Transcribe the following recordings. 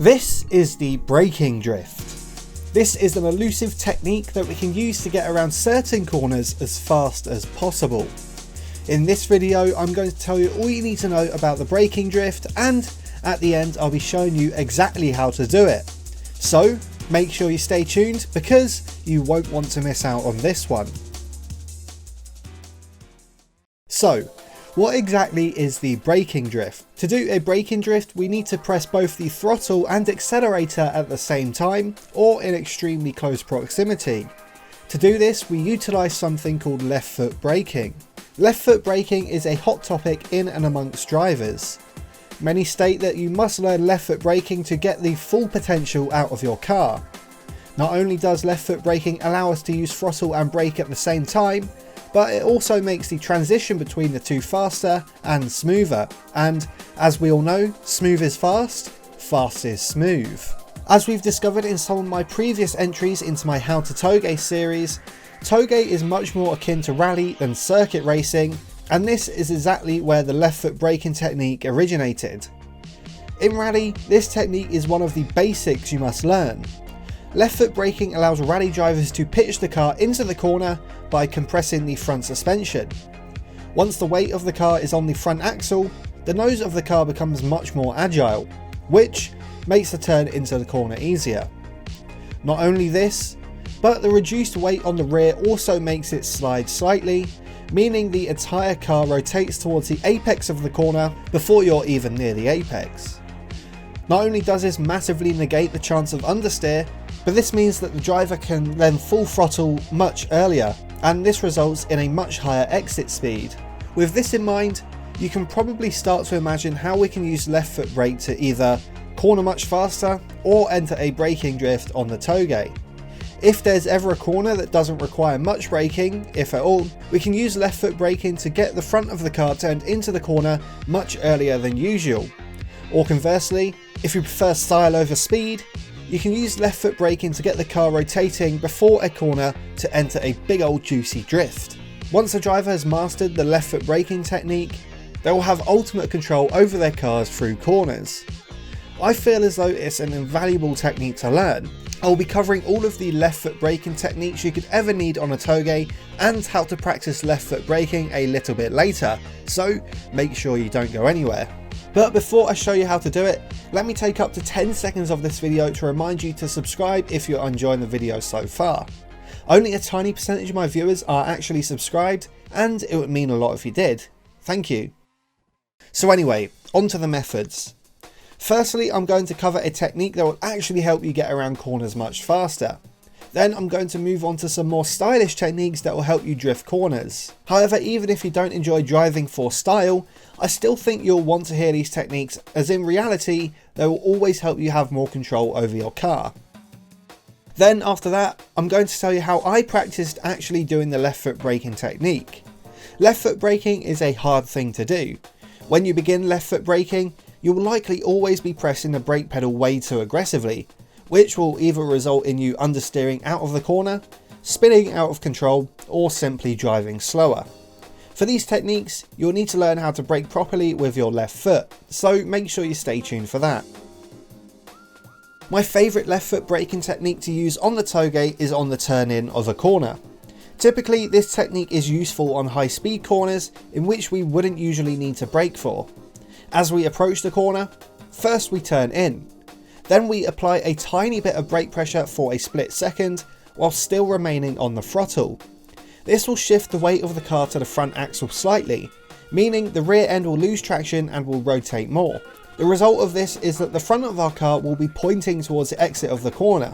This is the braking drift. This is an elusive technique that we can use to get around certain corners as fast as possible. In this video, I'm going to tell you all you need to know about the braking drift, and at the end I'll be showing you exactly how to do it. So make sure you stay tuned because you won't want to miss out on this one. So, what exactly is the braking drift? To do a braking drift, we need to press both the throttle and accelerator at the same time, or in extremely close proximity. To do this, we utilise something called left foot braking. Left foot braking is a hot topic in and amongst drivers. Many state that you must learn left foot braking to get the full potential out of your car. Not only does left foot braking allow us to use throttle and brake at the same time, but it also makes the transition between the two faster and smoother. And as we all know, smooth is fast, fast is smooth. As we've discovered in some of my previous entries into my How to Touge series, Touge is much more akin to rally than circuit racing, and this is exactly where the left foot braking technique originated. In rally, this technique is one of the basics you must learn. Left foot braking allows rally drivers to pitch the car into the corner by compressing the front suspension. Once the weight of the car is on the front axle, the nose of the car becomes much more agile, which makes the turn into the corner easier. Not only this, but the reduced weight on the rear also makes it slide slightly, meaning the entire car rotates towards the apex of the corner before you're even near the apex. Not only does this massively negate the chance of understeer, but this means that the driver can then full throttle much earlier, and this results in a much higher exit speed. With this in mind, you can probably start to imagine how we can use left foot brake to either corner much faster or enter a braking drift on the Touge. If there's ever a corner that doesn't require much braking, if at all, we can use left foot braking to get the front of the car turned into the corner much earlier than usual. Or conversely, if you prefer style over speed, you can use left foot braking to get the car rotating before a corner to enter a big old juicy drift. Once a driver has mastered the left foot braking technique, they will have ultimate control over their cars through corners. I feel as though it's an invaluable technique to learn. I will be covering all of the left foot braking techniques you could ever need on a Touge and how to practice left foot braking a little bit later, so make sure you don't go anywhere. But before I show you how to do it, let me take up to 10 seconds of this video to remind you to subscribe if you're enjoying the video so far. Only a tiny percentage of my viewers are actually subscribed, and it would mean a lot if you did. Thank you. So anyway, on to the methods. Firstly, I'm going to cover a technique that will actually help you get around corners much faster. Then I'm going to move on to some more stylish techniques that will help you drift corners. However, even if you don't enjoy driving for style, I still think you'll want to hear these techniques, as in reality, they will always help you have more control over your car. Then after that, I'm going to tell you how I practiced actually doing the left foot braking technique. Left foot braking is a hard thing to do. When you begin left foot braking, you will likely always be pressing the brake pedal way too aggressively, which will either result in you understeering out of the corner, spinning out of control, or simply driving slower. For these techniques, you'll need to learn how to brake properly with your left foot, so make sure you stay tuned for that. My favourite left foot braking technique to use on the Touge is on the turn in of a corner. Typically, this technique is useful on high speed corners in which we wouldn't usually need to brake for. As we approach the corner, first we turn in. Then we apply a tiny bit of brake pressure for a split second while still remaining on the throttle. This will shift the weight of the car to the front axle slightly, meaning the rear end will lose traction and will rotate more. The result of this is that the front of our car will be pointing towards the exit of the corner.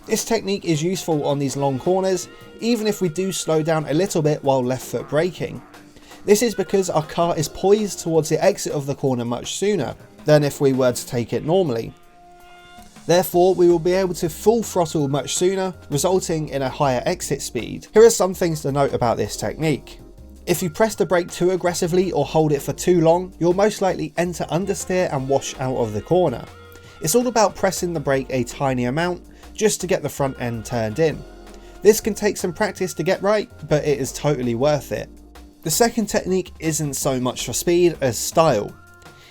This technique is useful on these long corners, even if we do slow down a little bit while left foot braking. This is because our car is poised towards the exit of the corner much sooner than if we were to take it normally. Therefore, we will be able to full throttle much sooner, resulting in a higher exit speed. Here are some things to note about this technique. If you press the brake too aggressively or hold it for too long, you'll most likely enter understeer and wash out of the corner. It's all about pressing the brake a tiny amount just to get the front end turned in. This can take some practice to get right, but it is totally worth it. The second technique isn't so much for speed as style.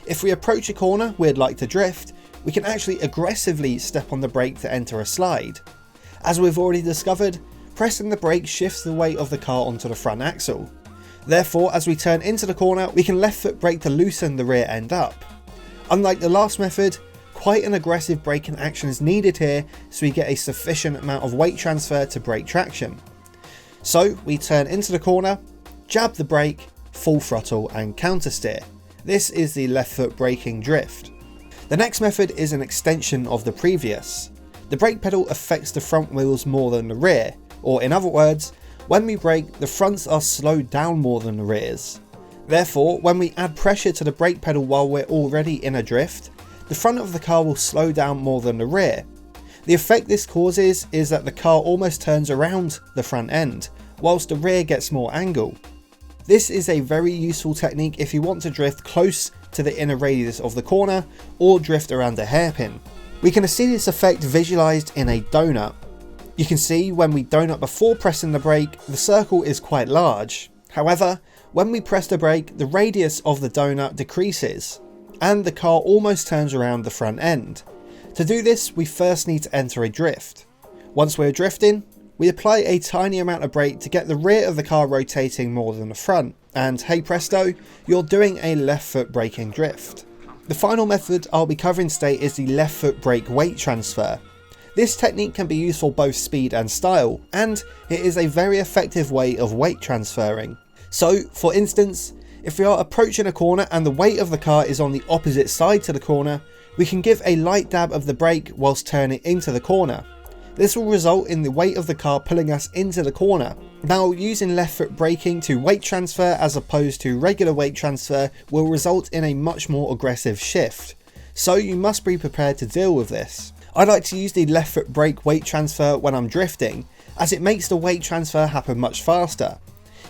If we approach a corner we'd like to drift, we can actually aggressively step on the brake to enter a slide. As we've already discovered, pressing the brake shifts the weight of the car onto the front axle. Therefore, as we turn into the corner, we can left foot brake to loosen the rear end up. Unlike the last method, quite an aggressive braking action is needed here so we get a sufficient amount of weight transfer to brake traction. So we turn into the corner, jab the brake, full throttle and counter steer. This is the left foot braking drift. The next method is an extension of the previous. The brake pedal affects the front wheels more than the rear, or in other words, when we brake, the fronts are slowed down more than the rears. Therefore, when we add pressure to the brake pedal while we're already in a drift, the front of the car will slow down more than the rear. The effect this causes is that the car almost turns around the front end, whilst the rear gets more angle. This is a very useful technique if you want to drift close to the inner radius of the corner or drift around a hairpin. We can see this effect visualized in a donut. You can see when we donut before pressing the brake, the circle is quite large. However, when we press the brake, the radius of the donut decreases, and the car almost turns around the front end. To do this, we first need to enter a drift. Once we're drifting, we apply a tiny amount of brake to get the rear of the car rotating more than the front, and hey presto, you're doing a left foot braking drift. The final method I'll be covering today is the left foot brake weight transfer. This technique can be used for both speed and style, and it is a very effective way of weight transferring. So, for instance, if we are approaching a corner and the weight of the car is on the opposite side to the corner, we can give a light dab of the brake whilst turning into the corner. This will result in the weight of the car pulling us into the corner. Now, using left foot braking to weight transfer as opposed to regular weight transfer will result in a much more aggressive shift. So you must be prepared to deal with this. I like to use the left foot brake weight transfer when I'm drifting, as it makes the weight transfer happen much faster.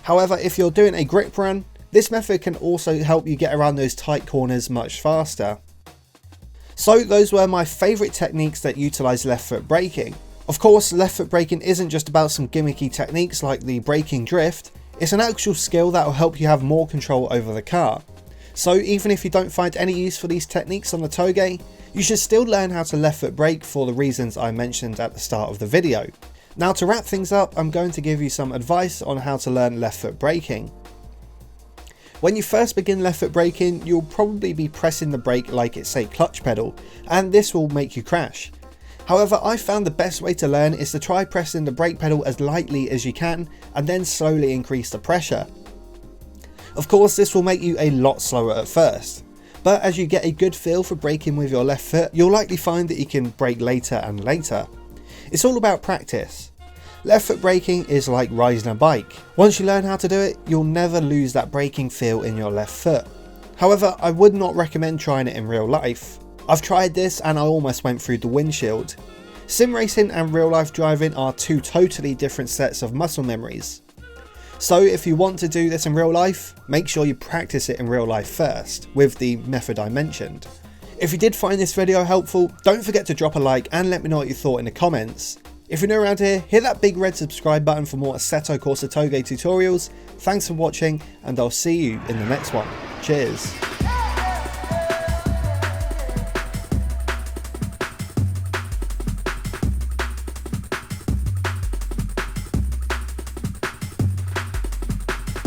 However, if you're doing a grip run, this method can also help you get around those tight corners much faster. So those were my favourite techniques that utilise left foot braking. Of course, left foot braking isn't just about some gimmicky techniques like the braking drift, it's an actual skill that will help you have more control over the car. So even if you don't find any use for these techniques on the Touge, you should still learn how to left foot brake for the reasons I mentioned at the start of the video. Now, to wrap things up, I'm going to give you some advice on how to learn left foot braking. When you first begin left foot braking, you'll probably be pressing the brake like it's a clutch pedal, and this will make you crash. However, I found the best way to learn is to try pressing the brake pedal as lightly as you can and then slowly increase the pressure. Of course, this will make you a lot slower at first, but as you get a good feel for braking with your left foot, you'll likely find that you can brake later and later. It's all about practice. Left foot braking is like riding a bike. Once you learn how to do it, you'll never lose that braking feel in your left foot. However, I would not recommend trying it in real life. I've tried this and I almost went through the windshield. Sim racing and real life driving are two totally different sets of muscle memories. So if you want to do this in real life, make sure you practice it in real life first, with the method I mentioned. If you did find this video helpful, don't forget to drop a like and let me know what you thought in the comments. If you're new around here, hit that big red subscribe button for more Assetto Corsa Touge tutorials. Thanks for watching and I'll see you in the next one. Cheers.